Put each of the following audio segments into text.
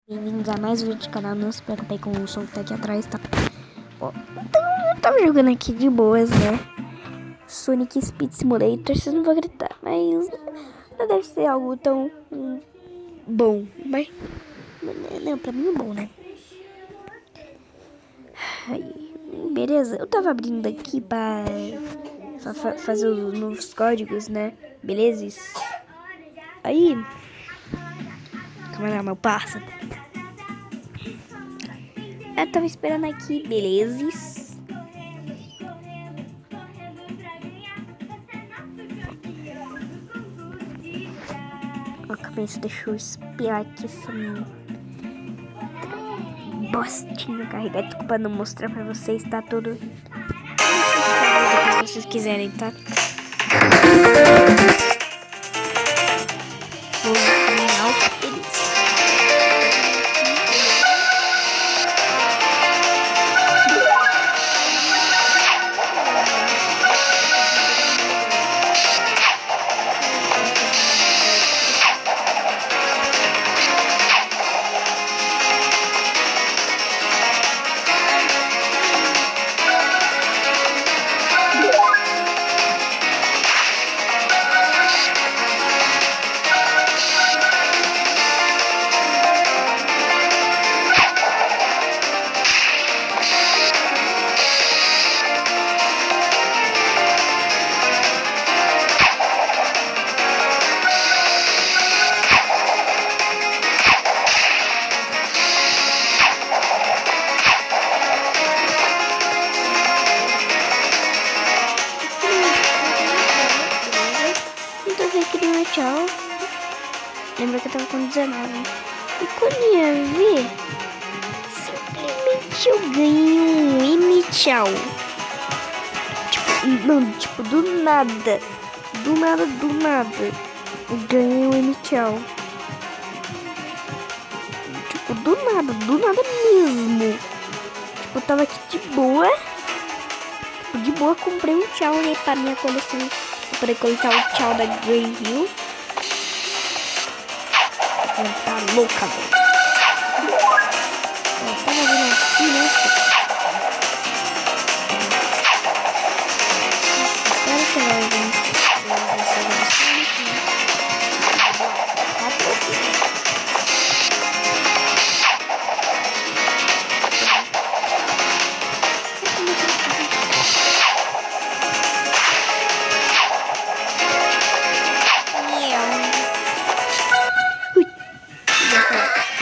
Bem-vindos a mais um vídeo do canal. Não se preocupe com o som que tá aqui atrás, tá? Bom, então eu tava jogando aqui de boas, né? Sonic Speed Simulator, vocês não vão gritar, mas não deve ser algo tão bom, mas não, pra mim é bom, né? Aí, beleza, eu tava abrindo aqui pra fazer os novos códigos, né? Beleza? Aí, calma lá, meu parça. Eu tava esperando aqui, beleza? Ó, cabeça, deixa eu espiar aqui essa bostinha carregada. Desculpa não mostrar pra vocês, tá tudo. Se vocês quiserem, tá? Vou final feliz. Tchau. Lembra que eu tava com 19. E quando eu ia ver, simplesmente eu ganhei um M-Tchau. Tipo, não, tipo, do nada. Do nada. Eu ganhei um M-Tchau. Tipo, do nada mesmo. Tipo, eu tava aqui de boa. Tipo, de boa, comprei um tchau, né, pra minha coleção. Pra poder colocar o tchau da Grey Hill. Tá louca, velho. Eu tava vendo aqui, né? Espero que ela gente.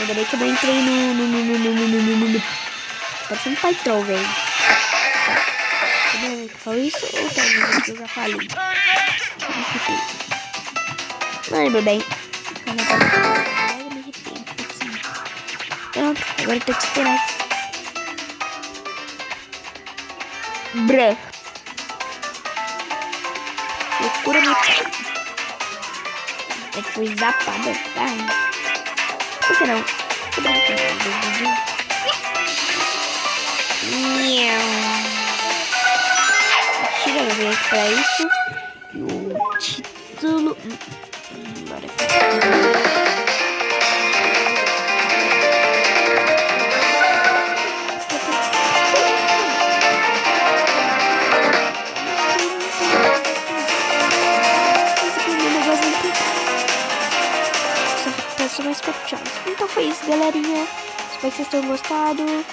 Ainda bem que eu não entrei no... Parece um Python, velho. Entendeu? Falou isso ou talvez que eu já falei? Não lembro bem. Eu me arrependo. Pronto, agora eu tenho que esperar. Brã. Loucura no tempo. Até que foi zapada, tá? Por que não? Tira o ver pra isso. E o título. Bora. Mais captchados. Então foi isso, galerinha. Espero que vocês tenham gostado.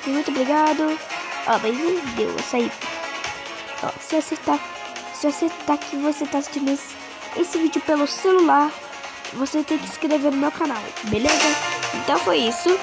E muito obrigado. Ó, mas deu essa aí. Ó, se você tá aqui, você tá assistindo esse vídeo pelo celular, você tem que se inscrever no meu canal, beleza? Então foi isso.